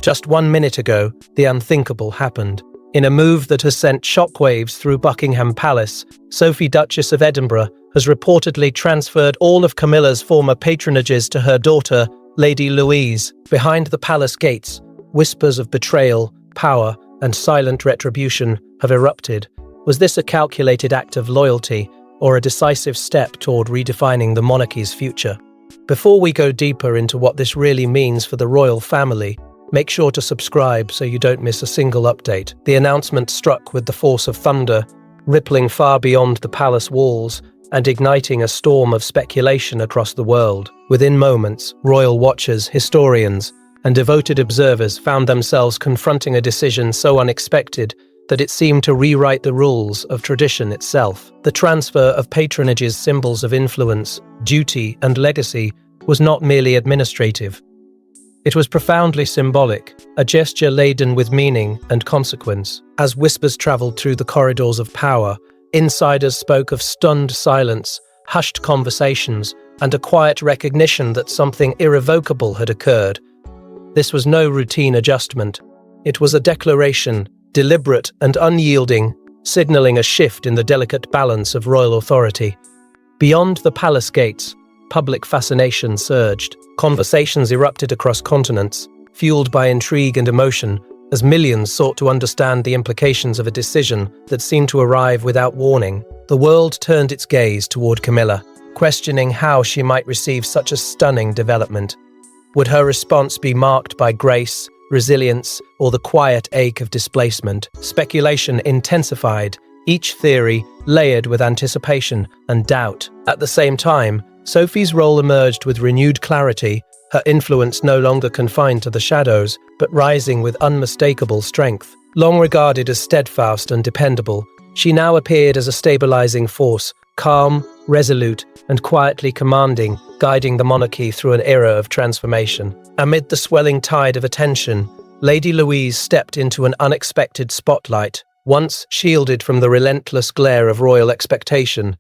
Just 1 minute ago, the unthinkable happened. In a move that has sent shockwaves through Buckingham Palace, Sophie Duchess of Edinburgh has reportedly transferred all of Camilla's former patronages to her daughter, Lady Louise. Behind the palace gates, whispers of betrayal, power, and silent retribution have erupted. Was this a calculated act of loyalty or a decisive step toward redefining the monarchy's future? Before we go deeper into what this really means for the royal family, make sure to subscribe so you don't miss a single update. The announcement struck with the force of thunder, rippling far beyond the palace walls and igniting a storm of speculation across the world. Within moments, royal watchers, historians, and devoted observers found themselves confronting a decision so unexpected that it seemed to rewrite the rules of tradition itself. The transfer of patronage's symbols of influence, duty, and legacy was not merely administrative. It was profoundly symbolic, a gesture laden with meaning and consequence. As whispers traveled through the corridors of power, insiders spoke of stunned silence, hushed conversations, and a quiet recognition that something irrevocable had occurred. This was no routine adjustment. It was a declaration, deliberate and unyielding, signaling a shift in the delicate balance of royal authority. Beyond the palace gates, public fascination surged. Conversations erupted across continents, fueled by intrigue and emotion, as millions sought to understand the implications of a decision that seemed to arrive without warning. The world turned its gaze toward Camilla, questioning how she might receive such a stunning development. Would her response be marked by grace, resilience, or the quiet ache of displacement? Speculation intensified, each theory layered with anticipation and doubt. At the same time, Sophie's role emerged with renewed clarity, her influence no longer confined to the shadows, but rising with unmistakable strength. Long regarded as steadfast and dependable, she now appeared as a stabilizing force, calm, resolute, and quietly commanding, guiding the monarchy through an era of transformation. Amid the swelling tide of attention, Lady Louise stepped into an unexpected spotlight. Once shielded from the relentless glare of royal expectation,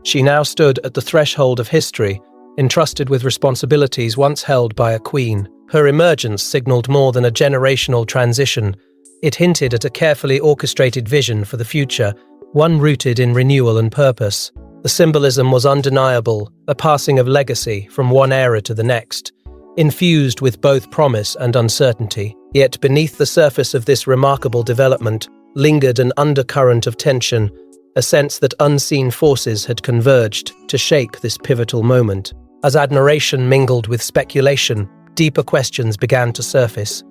she now stood at the threshold of history, entrusted with responsibilities once held by a queen. Her emergence signaled more than a generational transition. It hinted at a carefully orchestrated vision for the future, one rooted in renewal and purpose. The symbolism was undeniable, a passing of legacy from one era to the next, infused with both promise and uncertainty. Yet beneath the surface of this remarkable development lingered an undercurrent of tension, a sense that unseen forces had converged to shape this pivotal moment. As admiration mingled with speculation, deeper questions began to surface.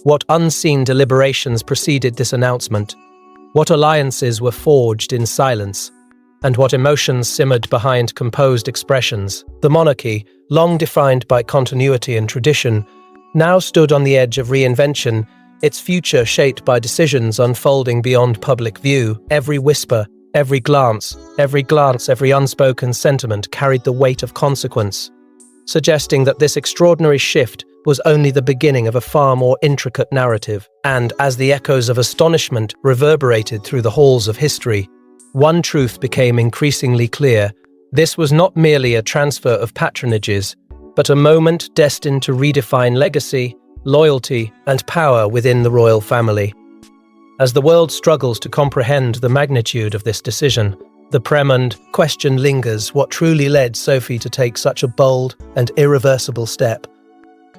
What unseen deliberations preceded this announcement? What alliances were forged in silence? And what emotions simmered behind composed expressions? The monarchy, long defined by continuity and tradition, now stood on the edge of reinvention, its future shaped by decisions unfolding beyond public view. Every whisper, every glance, every unspoken sentiment carried the weight of consequence, suggesting that this extraordinary shift was only the beginning of a far more intricate narrative. And as the echoes of astonishment reverberated through the halls of history, one truth became increasingly clear. This was not merely a transfer of patronages, but a moment destined to redefine legacy, loyalty, and power within the royal family. As the world struggles to comprehend the magnitude of this decision, the preeminent question lingers: what truly led Sophie to take such a bold and irreversible step?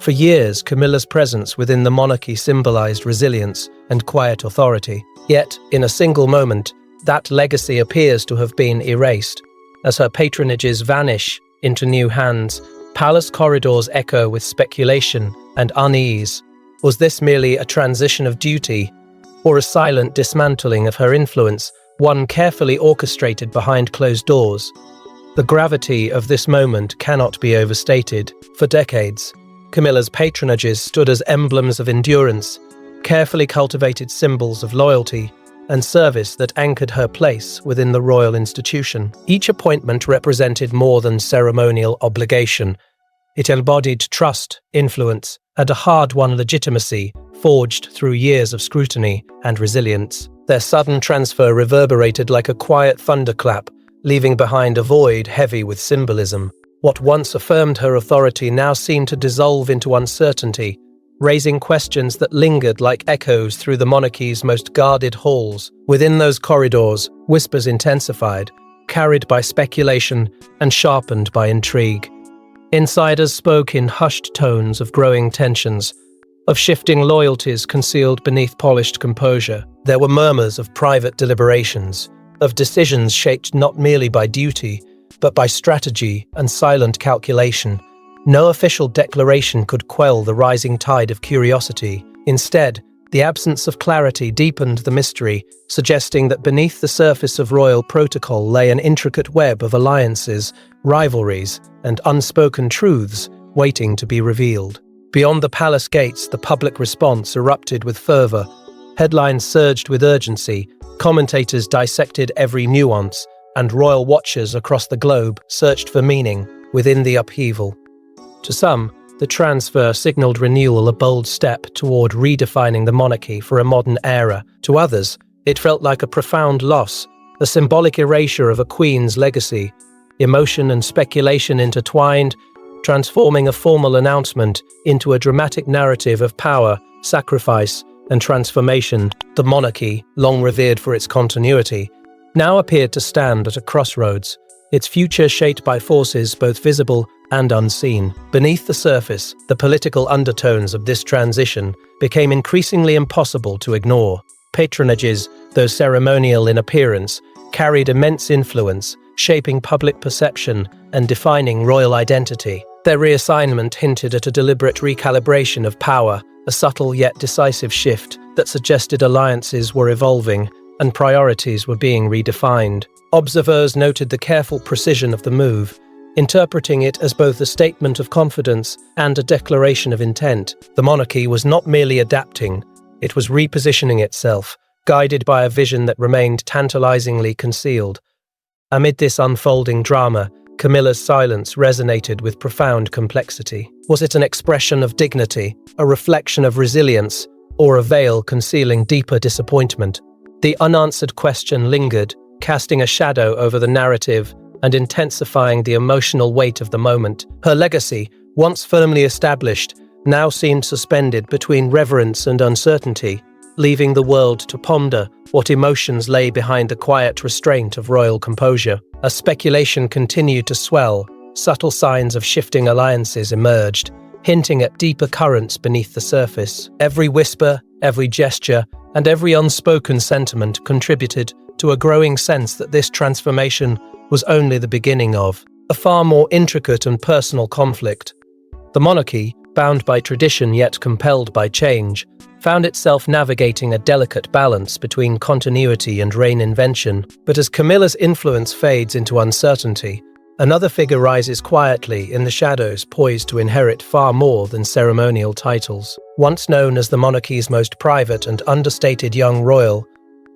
For years, Camilla's presence within the monarchy symbolized resilience and quiet authority. Yet, in a single moment, that legacy appears to have been erased. As her patronages vanish into new hands, palace corridors echo with speculation and unease. Was this merely a transition of duty, or a silent dismantling of her influence, one carefully orchestrated behind closed doors? The gravity of this moment cannot be overstated. For decades, Camilla's patronages stood as emblems of endurance, carefully cultivated symbols of loyalty and service that anchored her place within the royal institution. Each appointment represented more than ceremonial obligation. It embodied trust, influence, and a hard-won legitimacy forged through years of scrutiny and resilience. Their sudden transfer reverberated like a quiet thunderclap, leaving behind a void heavy with symbolism. What once affirmed her authority now seemed to dissolve into uncertainty, raising questions that lingered like echoes through the monarchy's most guarded halls. Within those corridors, whispers intensified, carried by speculation and sharpened by intrigue. Insiders spoke in hushed tones of growing tensions, of shifting loyalties concealed beneath polished composure. There were murmurs of private deliberations, of decisions shaped not merely by duty, but by strategy and silent calculation. No official declaration could quell the rising tide of curiosity. Instead, the absence of clarity deepened the mystery, suggesting that beneath the surface of royal protocol lay an intricate web of alliances, rivalries, and unspoken truths waiting to be revealed. Beyond the palace gates, the public response erupted with fervor. Headlines surged with urgency, commentators dissected every nuance, and royal watchers across the globe searched for meaning within the upheaval. To some, the transfer signaled renewal, a bold step toward redefining the monarchy for a modern era. To others, it felt like a profound loss, a symbolic erasure of a queen's legacy. Emotion and speculation intertwined, transforming a formal announcement into a dramatic narrative of power, sacrifice, and transformation. The monarchy, long revered for its continuity, now appeared to stand at a crossroads, its future shaped by forces both visible and unseen. Beneath the surface, the political undertones of this transition became increasingly impossible to ignore. Patronages, though ceremonial in appearance, carried immense influence, shaping public perception and defining royal identity. Their reassignment hinted at a deliberate recalibration of power, a subtle yet decisive shift that suggested alliances were evolving and priorities were being redefined. Observers noted the careful precision of the move, interpreting it as both a statement of confidence and a declaration of intent. The monarchy was not merely adapting, it was repositioning itself, guided by a vision that remained tantalizingly concealed. Amid this unfolding drama, Camilla's silence resonated with profound complexity. Was it an expression of dignity, a reflection of resilience, or a veil concealing deeper disappointment? The unanswered question lingered, casting a shadow over the narrative and intensifying the emotional weight of the moment. Her legacy, once firmly established, now seemed suspended between reverence and uncertainty, leaving the world to ponder what emotions lay behind the quiet restraint of royal composure. As speculation continued to swell, subtle signs of shifting alliances emerged, hinting at deeper currents beneath the surface. Every whisper, every gesture, and every unspoken sentiment contributed to a growing sense that this transformation was only the beginning of a far more intricate and personal conflict. The monarchy, bound by tradition yet compelled by change, found itself navigating a delicate balance between continuity and reinvention. But as Camilla's influence fades into uncertainty, another figure rises quietly in the shadows, poised to inherit far more than ceremonial titles. Once known as the monarchy's most private and understated young royal,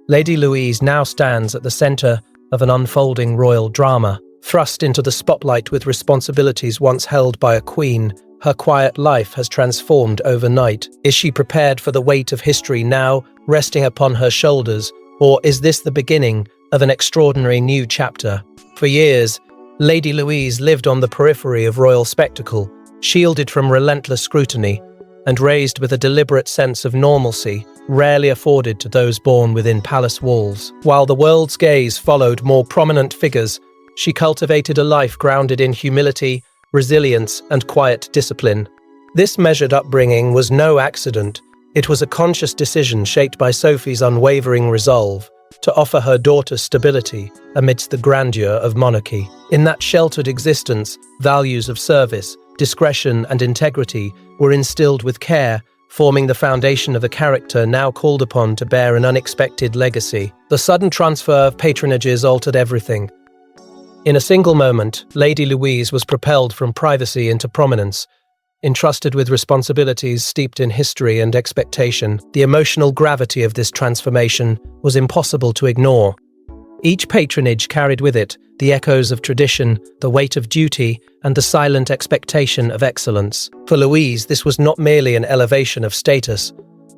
Lady Louise now stands at the center of an unfolding royal drama. Thrust into the spotlight with responsibilities once held by a queen, her quiet life has transformed overnight. Is she prepared for the weight of history now resting upon her shoulders, or is this the beginning of an extraordinary new chapter? For years, Lady Louise lived on the periphery of royal spectacle, shielded from relentless scrutiny, and raised with a deliberate sense of normalcy rarely afforded to those born within palace walls. While the world's gaze followed more prominent figures, she cultivated a life grounded in humility, resilience, and quiet discipline. This measured upbringing was no accident. It was a conscious decision shaped by Sophie's unwavering resolve to offer her daughter stability amidst the grandeur of monarchy. In that sheltered existence, values of service, discretion, and integrity were instilled with care, forming the foundation of a character now called upon to bear an unexpected legacy. The sudden transfer of patronages altered everything. In a single moment, Lady Louise was propelled from privacy into prominence. Entrusted with responsibilities steeped in history and expectation, the emotional gravity of this transformation was impossible to ignore. Each patronage carried with it the echoes of tradition, the weight of duty, and the silent expectation of excellence. For Louise, this was not merely an elevation of status.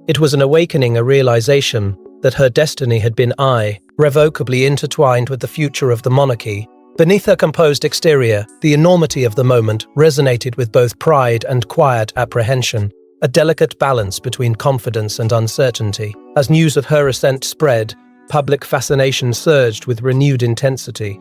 It was an awakening, a realization that her destiny had been irrevocably intertwined with the future of the monarchy. Beneath her composed exterior, the enormity of the moment resonated with both pride and quiet apprehension. a delicate balance between confidence and uncertainty. As news of her ascent spread, public fascination surged with renewed intensity.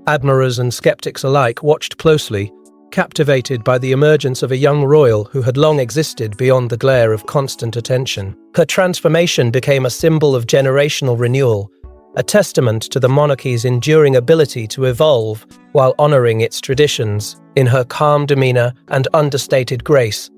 Admirers and skeptics alike watched closely, captivated by the emergence of a young royal who had long existed beyond the glare of constant attention. Her transformation became a symbol of generational renewal, a testament to the monarchy's enduring ability to evolve while honoring its traditions. In her calm demeanor and understated grace,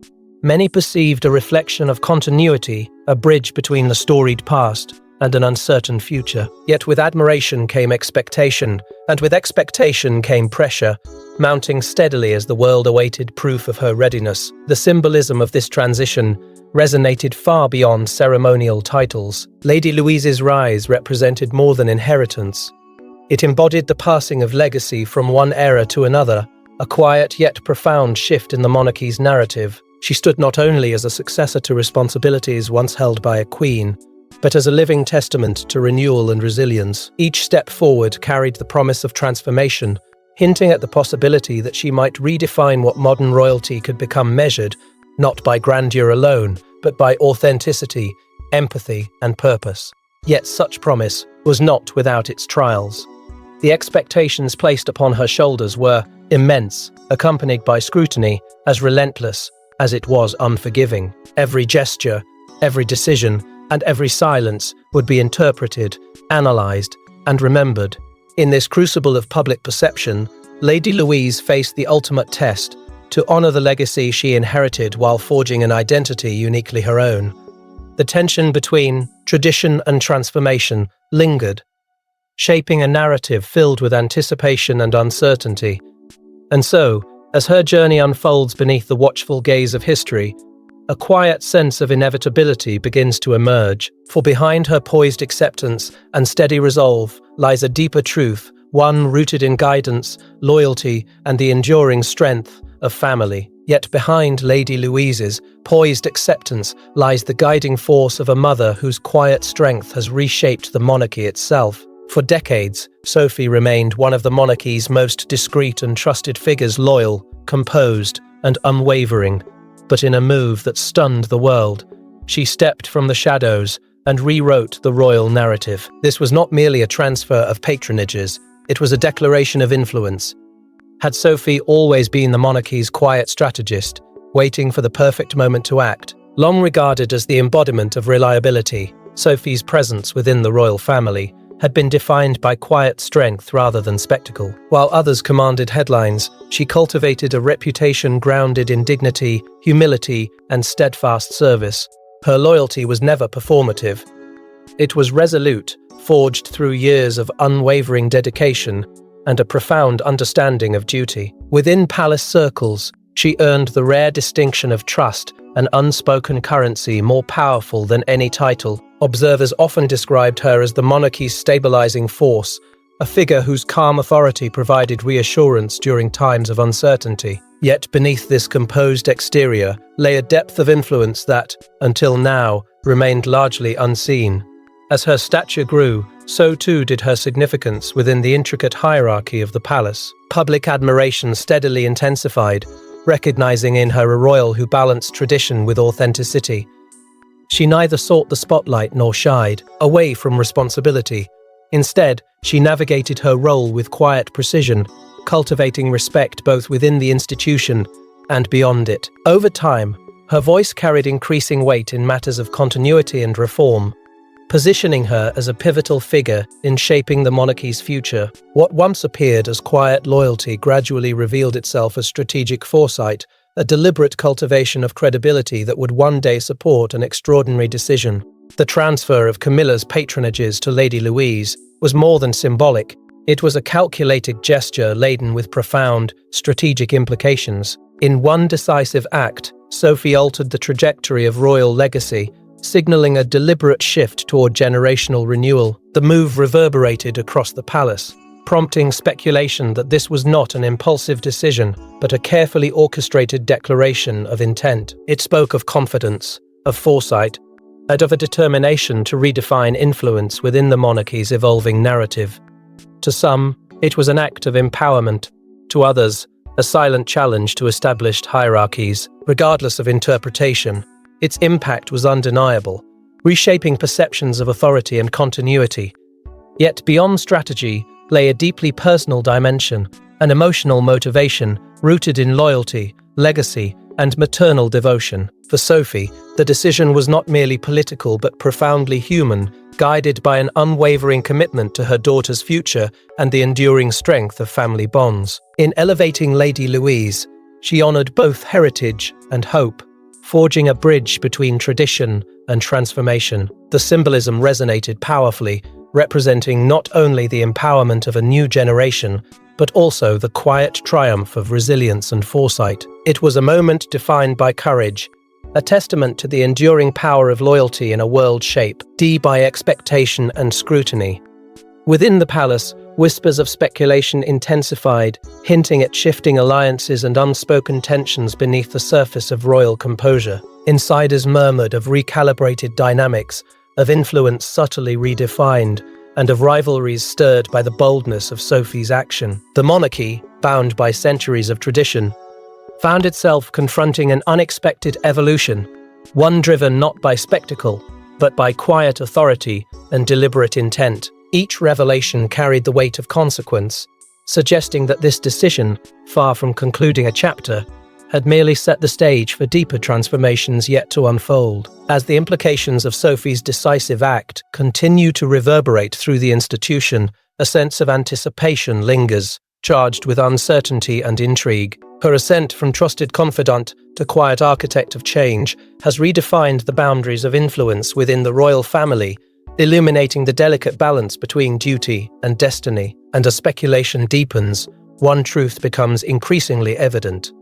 many perceived a reflection of continuity, a bridge between the storied past and an uncertain future. Yet with admiration came expectation, and with expectation came pressure, mounting steadily as the world awaited proof of her readiness. The symbolism of this transition resonated far beyond ceremonial titles. Lady Louise's rise represented more than inheritance. It embodied the passing of legacy from one era to another, a quiet yet profound shift in the monarchy's narrative. She stood not only as a successor to responsibilities once held by a queen, but as a living testament to renewal and resilience. Each step forward carried the promise of transformation, hinting at the possibility that she might redefine what modern royalty could become, measured not by grandeur alone, but by authenticity, empathy, and purpose. Yet such promise was not without its trials. The expectations placed upon her shoulders were immense, accompanied by scrutiny as relentless as it was unforgiving. Every gesture, every decision, and every silence would be interpreted, analysed, and remembered. In this crucible of public perception, Lady Louise faced the ultimate test: to honour the legacy she inherited while forging an identity uniquely her own. The tension between tradition and transformation lingered, shaping a narrative filled with anticipation and uncertainty. And so, as her journey unfolds beneath the watchful gaze of history, a quiet sense of inevitability begins to emerge. For behind her poised acceptance and steady resolve lies a deeper truth, one rooted in guidance, loyalty, and the enduring strength of family. Yet behind Lady Louise's poised acceptance lies the guiding force of a mother whose quiet strength has reshaped the monarchy itself. For decades, Sophie remained one of the monarchy's most discreet and trusted figures, loyal, composed, and unwavering. But in a move that stunned the world, she stepped from the shadows and rewrote the royal narrative. This was not merely a transfer of patronages, it was a declaration of influence. Had Sophie always been the monarchy's quiet strategist, waiting for the perfect moment to act? Long regarded as the embodiment of reliability, Sophie's presence within the royal family had been defined by quiet strength rather than spectacle. While others commanded headlines, she cultivated a reputation grounded in dignity, humility, and steadfast service. Her loyalty was never performative. It was resolute, forged through years of unwavering dedication and a profound understanding of duty. Within palace circles, she earned the rare distinction of trust, an unspoken currency more powerful than any title. Observers often described her as the monarchy's stabilizing force, a figure whose calm authority provided reassurance during times of uncertainty. Yet beneath this composed exterior lay a depth of influence that, until now, remained largely unseen. As her stature grew, so too did her significance within the intricate hierarchy of the palace. Public admiration steadily intensified, recognizing in her a royal who balanced tradition with authenticity. She neither sought the spotlight nor shied away from responsibility. Instead, she navigated her role with quiet precision, cultivating respect both within the institution and beyond it. Over time, her voice carried increasing weight in matters of continuity and reform, positioning her as a pivotal figure in shaping the monarchy's future. What once appeared as quiet loyalty gradually revealed itself as strategic foresight, a deliberate cultivation of credibility that would one day support an extraordinary decision. The transfer of Camilla's patronages to Lady Louise was more than symbolic. It was a calculated gesture laden with profound, strategic implications. In one decisive act, Sophie altered the trajectory of royal legacy, signaling a deliberate shift toward generational renewal. The move reverberated across the palace, prompting speculation that this was not an impulsive decision, but a carefully orchestrated declaration of intent. It spoke of confidence, of foresight, and of a determination to redefine influence within the monarchy's evolving narrative. To some, it was an act of empowerment. To others, a silent challenge to established hierarchies. Regardless of interpretation, Its impact was undeniable, reshaping perceptions of authority and continuity. Yet beyond strategy lay a deeply personal dimension, an emotional motivation rooted in loyalty, legacy, and maternal devotion. For Sophie, the decision was not merely political but profoundly human, guided by an unwavering commitment to her daughter's future and the enduring strength of family bonds. In elevating Lady Louise, she honored both heritage and hope, forging a bridge between tradition and transformation. The symbolism resonated powerfully, representing not only the empowerment of a new generation, but also the quiet triumph of resilience and foresight. It was a moment defined by courage, a testament to the enduring power of loyalty in a world shaped by expectation and scrutiny. Within the palace, whispers of speculation intensified, hinting at shifting alliances and unspoken tensions beneath the surface of royal composure. Insiders murmured of recalibrated dynamics, of influence subtly redefined, and of rivalries stirred by the boldness of Sophie's action. The monarchy, bound by centuries of tradition, found itself confronting an unexpected evolution, one driven not by spectacle, but by quiet authority and deliberate intent. Each revelation carried the weight of consequence, suggesting that this decision, far from concluding a chapter, had merely set the stage for deeper transformations yet to unfold. As the implications of Sophie's decisive act continue to reverberate through the institution, a sense of anticipation lingers, charged with uncertainty and intrigue. Her ascent from trusted confidant to quiet architect of change has redefined the boundaries of influence within the royal family, illuminating the delicate balance between duty and destiny. And as speculation deepens, one truth becomes increasingly evident.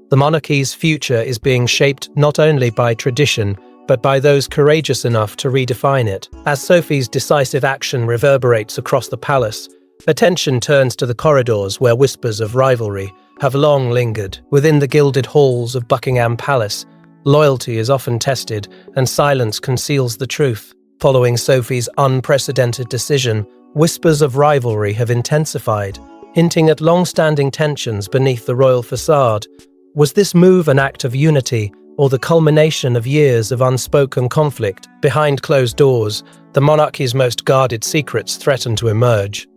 The monarchy's future is being shaped not only by tradition, but by those courageous enough to redefine it. As Sophie's decisive action reverberates across the palace, attention turns to the corridors where whispers of rivalry have long lingered. Within the gilded halls of Buckingham Palace, loyalty is often tested and silence conceals the truth. Following Sophie's unprecedented decision, whispers of rivalry have intensified, hinting at long-standing tensions beneath the royal facade. Was this move an act of unity, or the culmination of years of unspoken conflict? Behind closed doors, the monarchy's most guarded secrets threaten to emerge.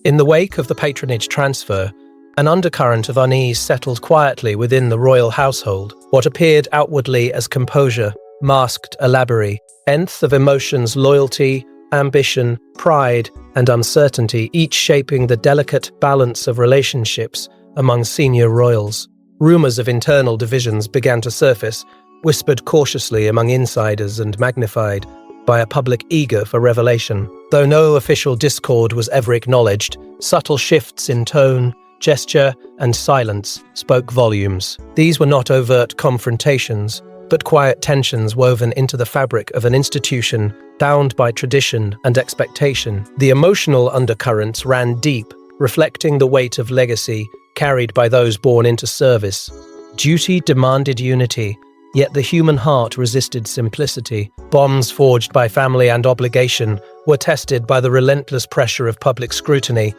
In the wake of the patronage transfer, an undercurrent of unease settled quietly within the royal household. What appeared outwardly as composure masked a labyrinth of emotions: loyalty, ambition, pride, and uncertainty, each shaping the delicate balance of relationships among senior royals. Rumors of internal divisions began to surface, whispered cautiously among insiders and magnified by a public eager for revelation. Though no official discord was ever acknowledged, subtle shifts in tone, gesture, and silence spoke volumes. These were not overt confrontations, but quiet tensions woven into the fabric of an institution bound by tradition and expectation. The emotional undercurrents ran deep, reflecting the weight of legacy carried by those born into service. Duty demanded unity, yet the human heart resisted simplicity. Bonds forged by family and obligation were tested by the relentless pressure of public scrutiny,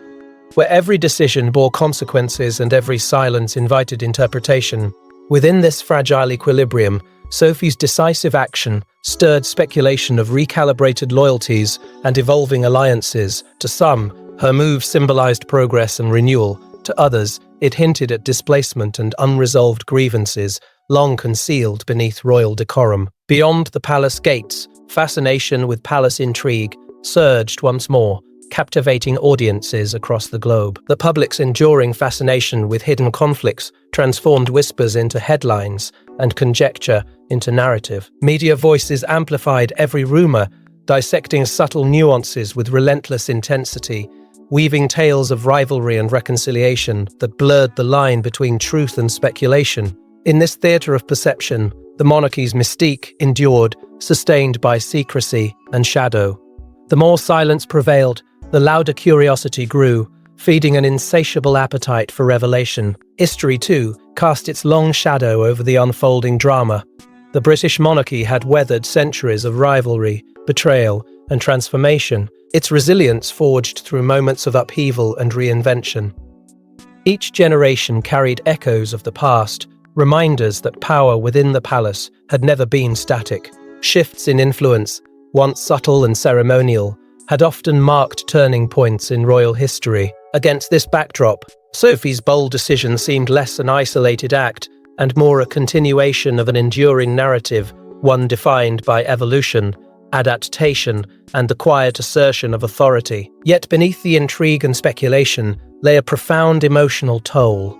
where every decision bore consequences and every silence invited interpretation. Within this fragile equilibrium, Sophie's decisive action stirred speculation of recalibrated loyalties and evolving alliances. To some, her move symbolized progress and renewal. To others, it hinted at displacement and unresolved grievances long concealed beneath royal decorum. Beyond the palace gates, fascination with palace intrigue surged once more, captivating audiences across the globe. The public's enduring fascination with hidden conflicts transformed whispers into headlines and conjecture into narrative. Media voices amplified every rumor, dissecting subtle nuances with relentless intensity, weaving tales of rivalry and reconciliation that blurred the line between truth and speculation. In this theater of perception, the monarchy's mystique endured, sustained by secrecy and shadow. The more silence prevailed, the louder curiosity grew, feeding an insatiable appetite for revelation. History, too, cast its long shadow over the unfolding drama. The British monarchy had weathered centuries of rivalry, betrayal, and transformation, its resilience forged through moments of upheaval and reinvention. Each generation carried echoes of the past, reminders that power within the palace had never been static. Shifts in influence, once subtle and ceremonial, had often marked turning points in royal history. Against this backdrop, Sophie's bold decision seemed less an isolated act and more a continuation of an enduring narrative, one defined by evolution, adaptation, and the quiet assertion of authority. Yet beneath the intrigue and speculation lay a profound emotional toll.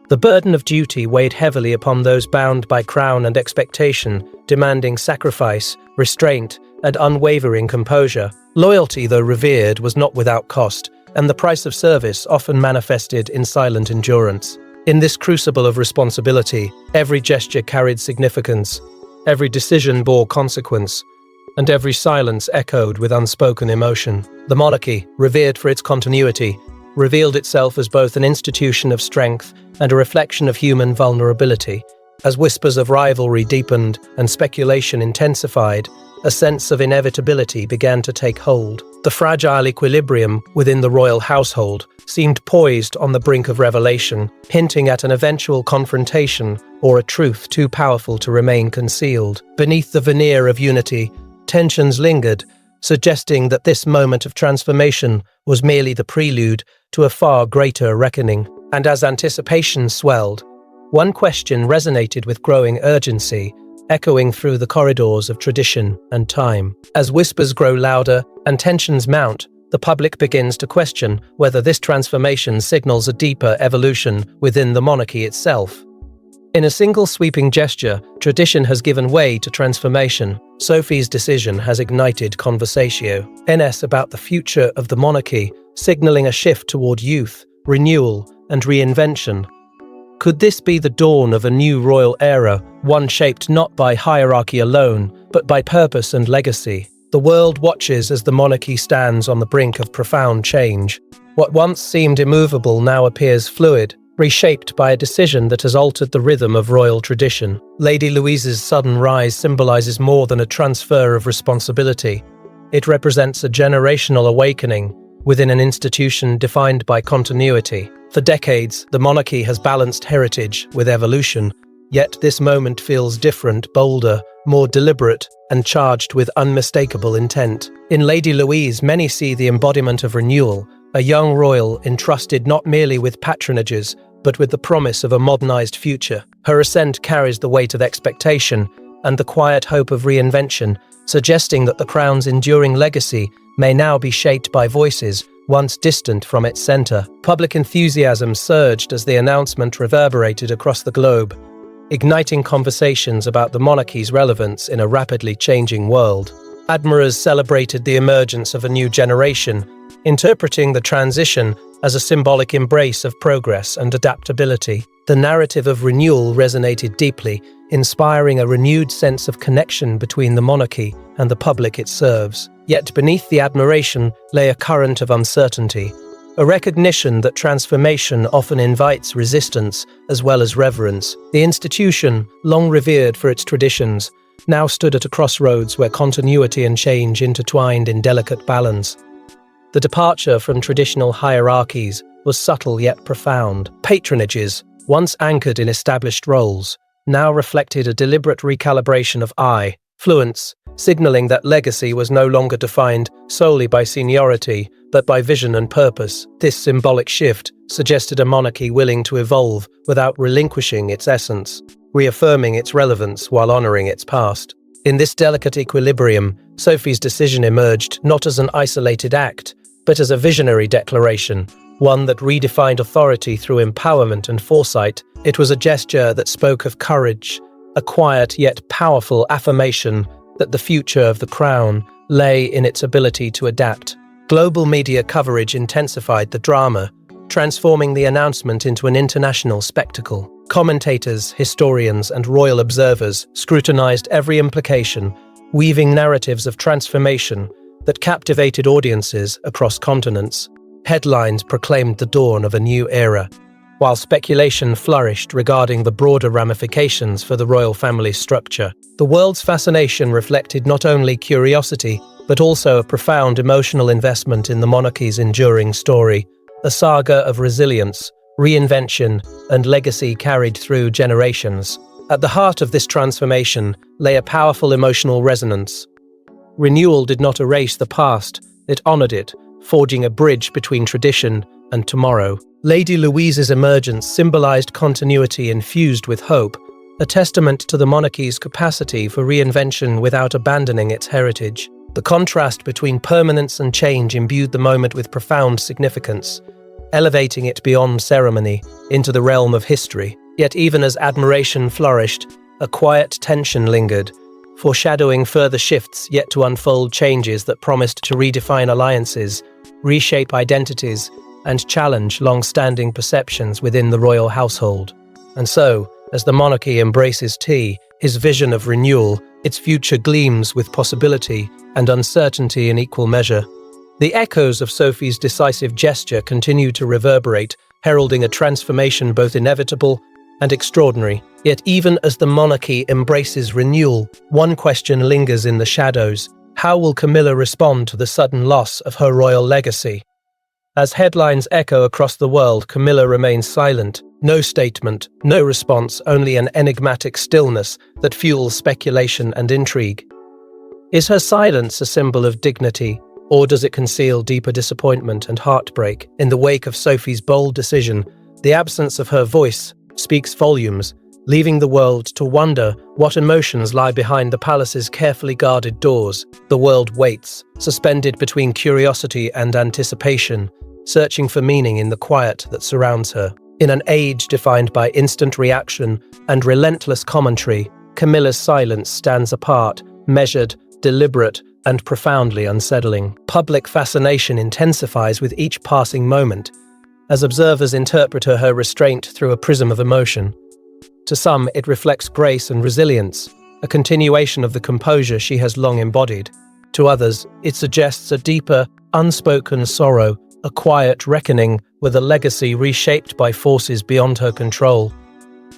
The burden of duty weighed heavily upon those bound by crown and expectation, demanding sacrifice, restraint, and unwavering composure. Loyalty, though revered, was not without cost, and the price of service often manifested in silent endurance. In this crucible of responsibility, every gesture carried significance, every decision bore consequence, and every silence echoed with unspoken emotion. The monarchy, revered for its continuity, revealed itself as both an institution of strength and a reflection of human vulnerability. As whispers of rivalry deepened and speculation intensified, a sense of inevitability began to take hold. The fragile equilibrium within the royal household seemed poised on the brink of revelation, hinting at an eventual confrontation or a truth too powerful to remain concealed. Beneath the veneer of unity, tensions lingered, suggesting that this moment of transformation was merely the prelude to a far greater reckoning. And as anticipation swelled, one question resonated with growing urgency, echoing through the corridors of tradition and time. As whispers grow louder and tensions mount, the public begins to question whether this transformation signals a deeper evolution within the monarchy itself. In a single sweeping gesture, tradition has given way to transformation. Sophie's decision has ignited conversation about the future of the monarchy, signaling a shift toward youth, renewal, and reinvention. Could this be the dawn of a new royal era, one shaped not by hierarchy alone, but by purpose and legacy? The world watches as the monarchy stands on the brink of profound change. What once seemed immovable now appears fluid, reshaped by a decision that has altered the rhythm of royal tradition. Lady Louise's sudden rise symbolizes more than a transfer of responsibility. It represents a generational awakening within an institution defined by continuity. For decades, the monarchy has balanced heritage with evolution, yet this moment feels different, bolder, more deliberate, and charged with unmistakable intent. In Lady Louise, many see the embodiment of renewal, a young royal entrusted not merely with patronages, but with the promise of a modernized future. Her ascent carries the weight of expectation and the quiet hope of reinvention, suggesting that the crown's enduring legacy may now be shaped by voices once distant from its center. Public enthusiasm surged as the announcement reverberated across the globe, igniting conversations about the monarchy's relevance in a rapidly changing world. Admirers celebrated the emergence of a new generation, interpreting the transition as a symbolic embrace of progress and adaptability. The narrative of renewal resonated deeply, inspiring a renewed sense of connection between the monarchy and the public it serves. Yet beneath the admiration lay a current of uncertainty, a recognition that transformation often invites resistance as well as reverence. The institution, long revered for its traditions, now stood at a crossroads where continuity and change intertwined in delicate balance. The departure from traditional hierarchies was subtle yet profound. Patronages, once anchored in established roles, now reflected a deliberate recalibration of fluence, signaling that legacy was no longer defined solely by seniority, but by vision and purpose. This symbolic shift suggested a monarchy willing to evolve without relinquishing its essence, reaffirming its relevance while honoring its past. In this delicate equilibrium, Sophie's decision emerged not as an isolated act, but as a visionary declaration, one that redefined authority through empowerment and foresight. It was a gesture that spoke of courage, a quiet yet powerful affirmation that the future of the crown lay in its ability to adapt. Global media coverage intensified the drama, transforming the announcement into an international spectacle. Commentators, historians, and royal observers scrutinized every implication, weaving narratives of transformation that captivated audiences across continents. Headlines proclaimed the dawn of a new era, while speculation flourished regarding the broader ramifications for the royal family's structure. The world's fascination reflected not only curiosity, but also a profound emotional investment in the monarchy's enduring story, a saga of resilience, reinvention, and legacy carried through generations. At the heart of this transformation lay a powerful emotional resonance. Renewal did not erase the past, it honored it, forging a bridge between tradition and tomorrow. Lady Louise's emergence symbolized continuity infused with hope, a testament to the monarchy's capacity for reinvention without abandoning its heritage. The contrast between permanence and change imbued the moment with profound significance, elevating it beyond ceremony into the realm of history. Yet even as admiration flourished, a quiet tension lingered, foreshadowing further shifts yet to unfold, changes that promised to redefine alliances, reshape identities, and challenge long-standing perceptions within the royal household. And so, as the monarchy embraces his vision of renewal, its future gleams with possibility and uncertainty in equal measure. The echoes of Sophie's decisive gesture continue to reverberate, heralding a transformation both inevitable and extraordinary. Yet even as the monarchy embraces renewal, one question lingers in the shadows. How will Camilla respond to the sudden loss of her royal legacy? As headlines echo across the world, Camilla remains silent. No statement, no response, only an enigmatic stillness that fuels speculation and intrigue. Is her silence a symbol of dignity, or does it conceal deeper disappointment and heartbreak? In the wake of Sophie's bold decision, the absence of her voice speaks volumes, leaving the world to wonder what emotions lie behind the palace's carefully guarded doors. The world waits, suspended between curiosity and anticipation, searching for meaning in the quiet that surrounds her. In an age defined by instant reaction and relentless commentary, Camilla's silence stands apart, measured, deliberate, and profoundly unsettling. Public fascination intensifies with each passing moment, as observers interpret her restraint through a prism of emotion. To some, it reflects grace and resilience, a continuation of the composure she has long embodied. To others, it suggests a deeper, unspoken sorrow, a quiet reckoning with a legacy reshaped by forces beyond her control.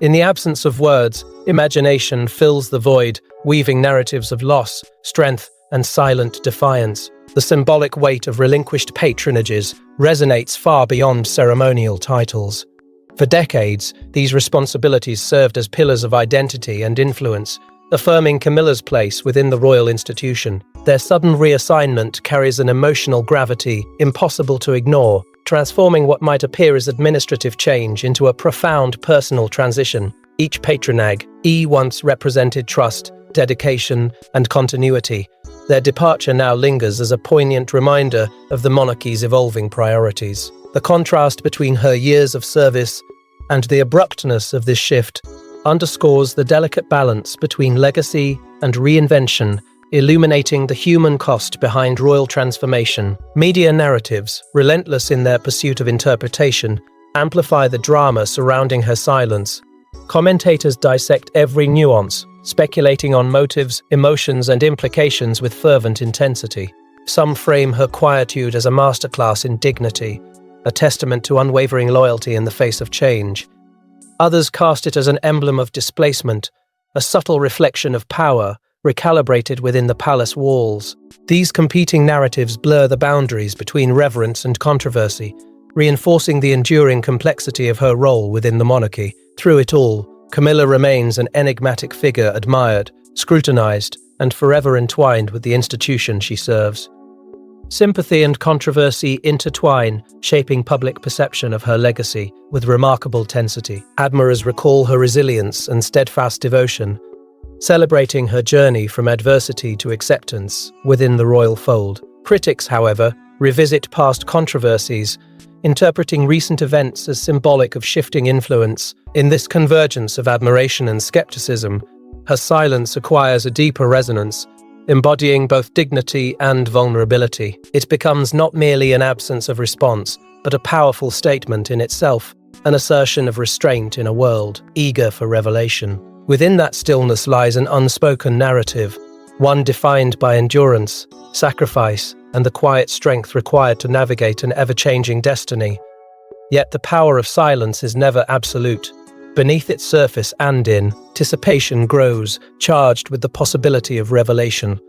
In the absence of words, imagination fills the void, weaving narratives of loss, strength, and silent defiance. The symbolic weight of relinquished patronages resonates far beyond ceremonial titles. For decades, these responsibilities served as pillars of identity and influence, affirming Camilla's place within the royal institution. Their sudden reassignment carries an emotional gravity impossible to ignore, transforming what might appear as administrative change into a profound personal transition. Each patronage once represented trust, dedication, and continuity. Their departure now lingers as a poignant reminder of the monarchy's evolving priorities. The contrast between her years of service and the abruptness of this shift underscores the delicate balance between legacy and reinvention, illuminating the human cost behind royal transformation. Media narratives, relentless in their pursuit of interpretation, amplify the drama surrounding her silence. Commentators dissect every nuance, speculating on motives, emotions, and implications with fervent intensity. Some frame her quietude as a masterclass in dignity, a testament to unwavering loyalty in the face of change. Others cast it as an emblem of displacement, a subtle reflection of power, recalibrated within the palace walls. These competing narratives blur the boundaries between reverence and controversy, reinforcing the enduring complexity of her role within the monarchy. Through it all, Camilla remains an enigmatic figure admired, scrutinized, and forever entwined with the institution she serves. Sympathy and controversy intertwine, shaping public perception of her legacy with remarkable intensity. Admirers recall her resilience and steadfast devotion, celebrating her journey from adversity to acceptance within the royal fold. Critics, however, revisit past controversies, interpreting recent events as symbolic of shifting influence. In this convergence of admiration and skepticism, her silence acquires a deeper resonance, embodying both dignity and vulnerability. It becomes not merely an absence of response, but a powerful statement in itself, an assertion of restraint in a world eager for revelation. Within that stillness lies an unspoken narrative, one defined by endurance, sacrifice, and the quiet strength required to navigate an ever-changing destiny. Yet the power of silence is never absolute. Beneath its surface and in anticipation grows, charged with the possibility of revelation.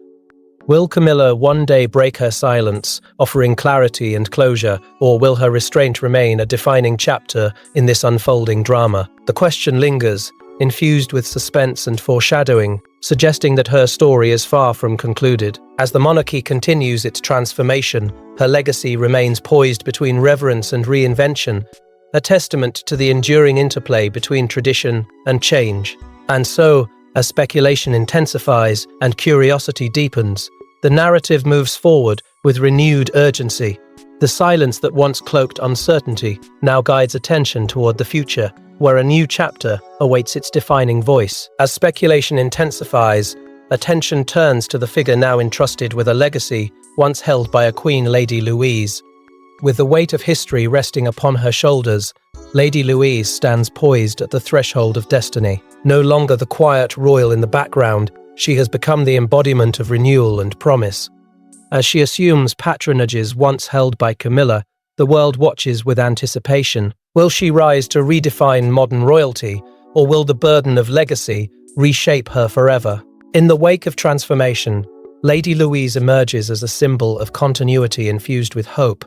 Will Camilla one day break her silence, offering clarity and closure, or will her restraint remain a defining chapter in this unfolding drama? The question lingers, infused with suspense and foreshadowing, suggesting that her story is far from concluded. As the monarchy continues its transformation, her legacy remains poised between reverence and reinvention, a testament to the enduring interplay between tradition and change. And so, as speculation intensifies and curiosity deepens, the narrative moves forward with renewed urgency. The silence that once cloaked uncertainty now guides attention toward the future, where a new chapter awaits its defining voice. As speculation intensifies, attention turns to the figure now entrusted with a legacy once held by a queen, Lady Louise. With the weight of history resting upon her shoulders, Lady Louise stands poised at the threshold of destiny. No longer the quiet royal in the background, she has become the embodiment of renewal and promise. As she assumes patronages once held by Camilla, the world watches with anticipation. Will she rise to redefine modern royalty, or will the burden of legacy reshape her forever? In the wake of transformation, Lady Louise emerges as a symbol of continuity infused with hope,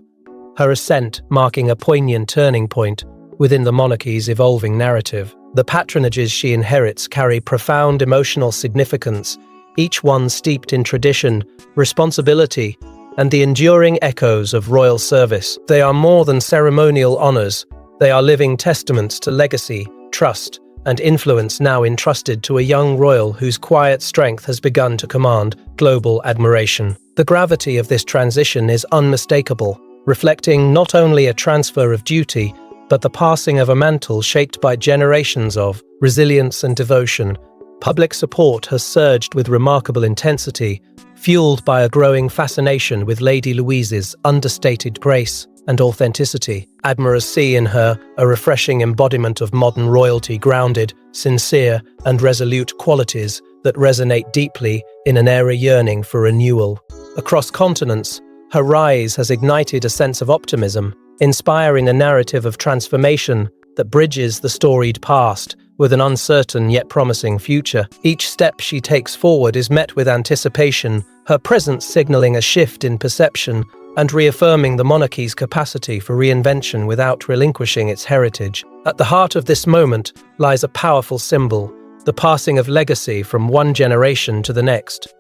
her ascent marking a poignant turning point within the monarchy's evolving narrative. The patronages she inherits carry profound emotional significance, each one steeped in tradition, responsibility, and the enduring echoes of royal service. They are more than ceremonial honors. They are living testaments to legacy, trust, and influence now entrusted to a young royal whose quiet strength has begun to command global admiration. The gravity of this transition is unmistakable, reflecting not only a transfer of duty, but the passing of a mantle shaped by generations of resilience and devotion. Public support has surged with remarkable intensity, fueled by a growing fascination with Lady Louise's understated grace and authenticity. Admirers see in her a refreshing embodiment of modern royalty, grounded, sincere, and resolute qualities that resonate deeply in an era yearning for renewal. Across continents, her rise has ignited a sense of optimism, inspiring a narrative of transformation that bridges the storied past with an uncertain yet promising future. Each step she takes forward is met with anticipation, her presence signaling a shift in perception and reaffirming the monarchy's capacity for reinvention without relinquishing its heritage. At the heart of this moment lies a powerful symbol, the passing of legacy from one generation to the next.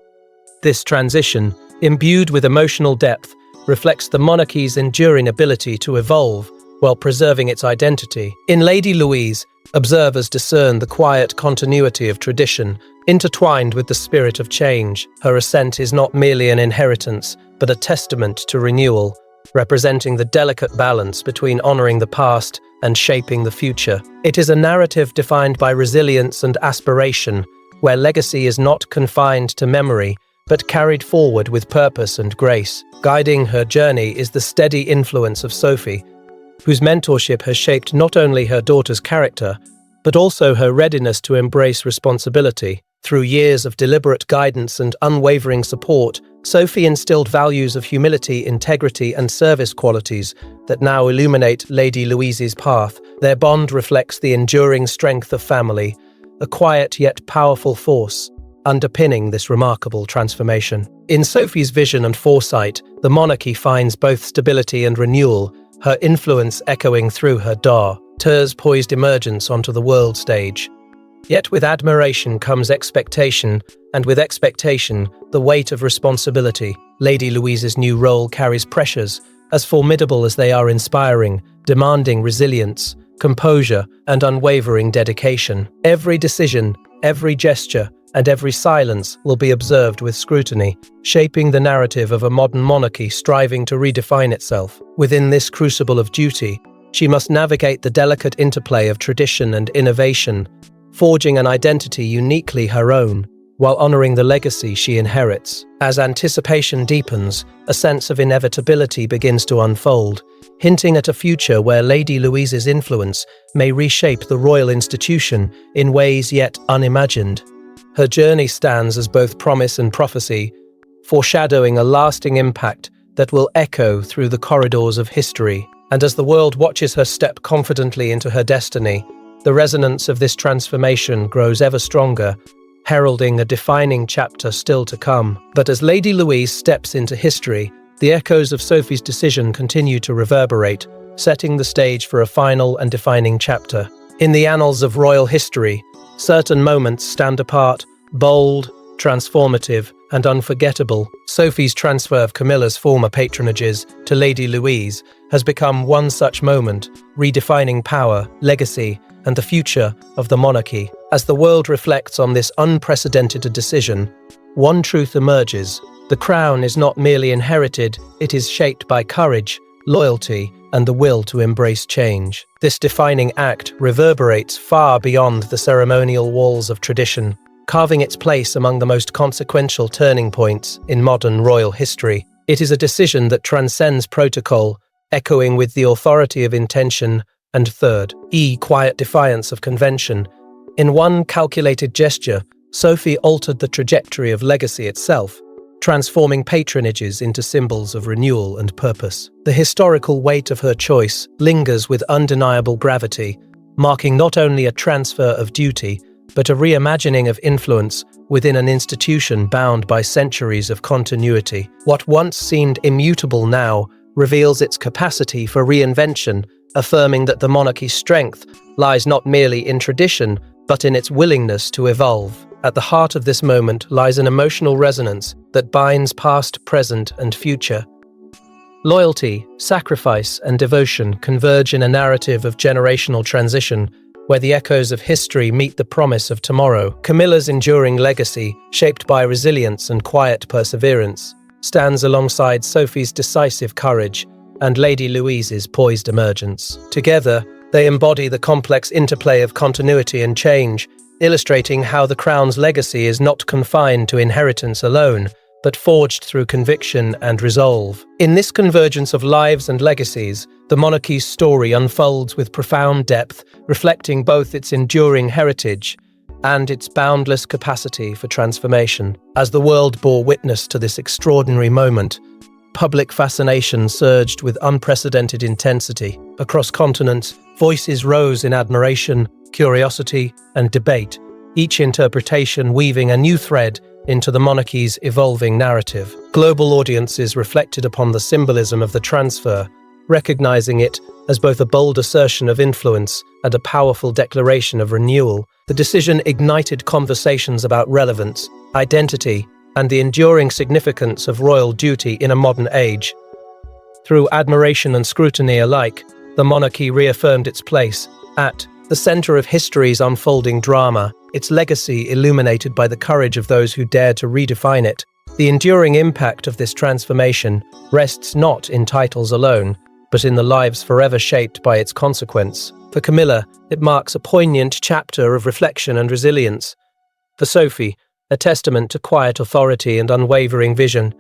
This transition, imbued with emotional depth, reflects the monarchy's enduring ability to evolve while preserving its identity. In Lady Louise, observers discern the quiet continuity of tradition, intertwined with the spirit of change. Her ascent is not merely an inheritance, but a testament to renewal, representing the delicate balance between honoring the past and shaping the future. It is a narrative defined by resilience and aspiration, where legacy is not confined to memory, but carried forward with purpose and grace. Guiding her journey is the steady influence of Sophie, whose mentorship has shaped not only her daughter's character, but also her readiness to embrace responsibility. Through years of deliberate guidance and unwavering support, Sophie instilled values of humility, integrity, and service qualities that now illuminate Lady Louise's path. Their bond reflects the enduring strength of family, a quiet yet powerful force underpinning this remarkable transformation. In Sophie's vision and foresight, the monarchy finds both stability and renewal, her influence echoing through her daughter's poised emergence onto the world stage. Yet with admiration comes expectation, and with expectation, the weight of responsibility. Lady Louise's new role carries pressures, as formidable as they are inspiring, demanding resilience, composure, and unwavering dedication. Every decision, every gesture, and every silence will be observed with scrutiny, shaping the narrative of a modern monarchy striving to redefine itself. Within this crucible of duty, she must navigate the delicate interplay of tradition and innovation, forging an identity uniquely her own, while honoring the legacy she inherits. As anticipation deepens, a sense of inevitability begins to unfold, hinting at a future where Lady Louise's influence may reshape the royal institution in ways yet unimagined. Her journey stands as both promise and prophecy, foreshadowing a lasting impact that will echo through the corridors of history. And as the world watches her step confidently into her destiny, the resonance of this transformation grows ever stronger, heralding a defining chapter still to come. But as Lady Louise steps into history, the echoes of Sophie's decision continue to reverberate, setting the stage for a final and defining chapter. In the annals of royal history, certain moments stand apart, bold, transformative, and unforgettable. Sophie's transfer of Camilla's former patronages to Lady Louise has become one such moment, redefining power, legacy, and the future of the monarchy. As the world reflects on this unprecedented decision, one truth emerges: the crown is not merely inherited, it is shaped by courage, loyalty, and the will to embrace change. This defining act reverberates far beyond the ceremonial walls of tradition, carving its place among the most consequential turning points in modern royal history. It is a decision that transcends protocol, echoing with the authority of intention and quiet defiance of convention. In one calculated gesture, Sophie altered the trajectory of legacy itself, transforming patronages into symbols of renewal and purpose. The historical weight of her choice lingers with undeniable gravity, marking not only a transfer of duty, but a reimagining of influence within an institution bound by centuries of continuity. What once seemed immutable now reveals its capacity for reinvention, affirming that the monarchy's strength lies not merely in tradition, but in its willingness to evolve. At the heart of this moment lies an emotional resonance that binds past, present, and future. Loyalty, sacrifice, and devotion converge in a narrative of generational transition, where the echoes of history meet the promise of tomorrow. Camilla's enduring legacy, shaped by resilience and quiet perseverance, stands alongside Sophie's decisive courage and Lady Louise's poised emergence. Together, they embody the complex interplay of continuity and change, illustrating how the crown's legacy is not confined to inheritance alone, but forged through conviction and resolve. In this convergence of lives and legacies, the monarchy's story unfolds with profound depth, reflecting both its enduring heritage and its boundless capacity for transformation. As the world bore witness to this extraordinary moment, public fascination surged with unprecedented intensity. Across continents, voices rose in admiration, curiosity, and debate, each interpretation weaving a new thread into the monarchy's evolving narrative. Global audiences reflected upon the symbolism of the transfer, recognizing it as both a bold assertion of influence and a powerful declaration of renewal. The decision ignited conversations about relevance, identity, and the enduring significance of royal duty in a modern age. Through admiration and scrutiny alike, the monarchy reaffirmed its place at the center of history's unfolding drama, its legacy illuminated by the courage of those who dared to redefine it. The enduring impact of this transformation rests not in titles alone, but in the lives forever shaped by its consequence. For Camilla, it marks a poignant chapter of reflection and resilience. For Sophie, a testament to quiet authority and unwavering vision.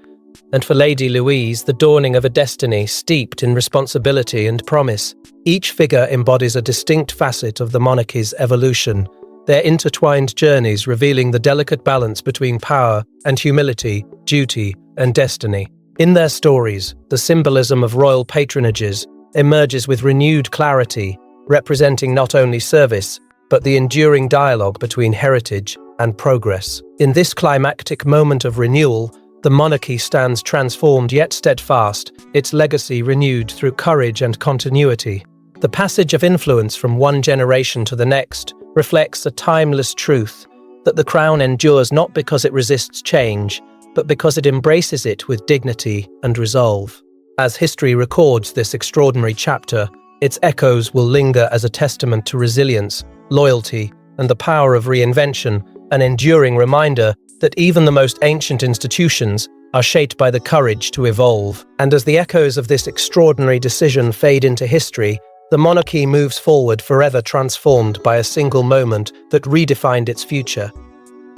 And for Lady Louise, the dawning of a destiny steeped in responsibility and promise. Each figure embodies a distinct facet of the monarchy's evolution, their intertwined journeys revealing the delicate balance between power and humility, duty and destiny. In their stories, the symbolism of royal patronages emerges with renewed clarity, representing not only service, but the enduring dialogue between heritage and progress. In this climactic moment of renewal, the monarchy stands transformed yet steadfast, its legacy renewed through courage and continuity. The passage of influence from one generation to the next reflects a timeless truth that the crown endures not because it resists change, but because it embraces it with dignity and resolve. As history records this extraordinary chapter, its echoes will linger as a testament to resilience, loyalty, and the power of reinvention, an enduring reminder that even the most ancient institutions are shaped by the courage to evolve. And as the echoes of this extraordinary decision fade into history, the monarchy moves forward forever transformed by a single moment that redefined its future.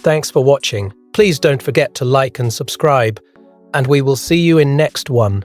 Thanks for watching. Please don't forget to like and subscribe, and we will see you in next one.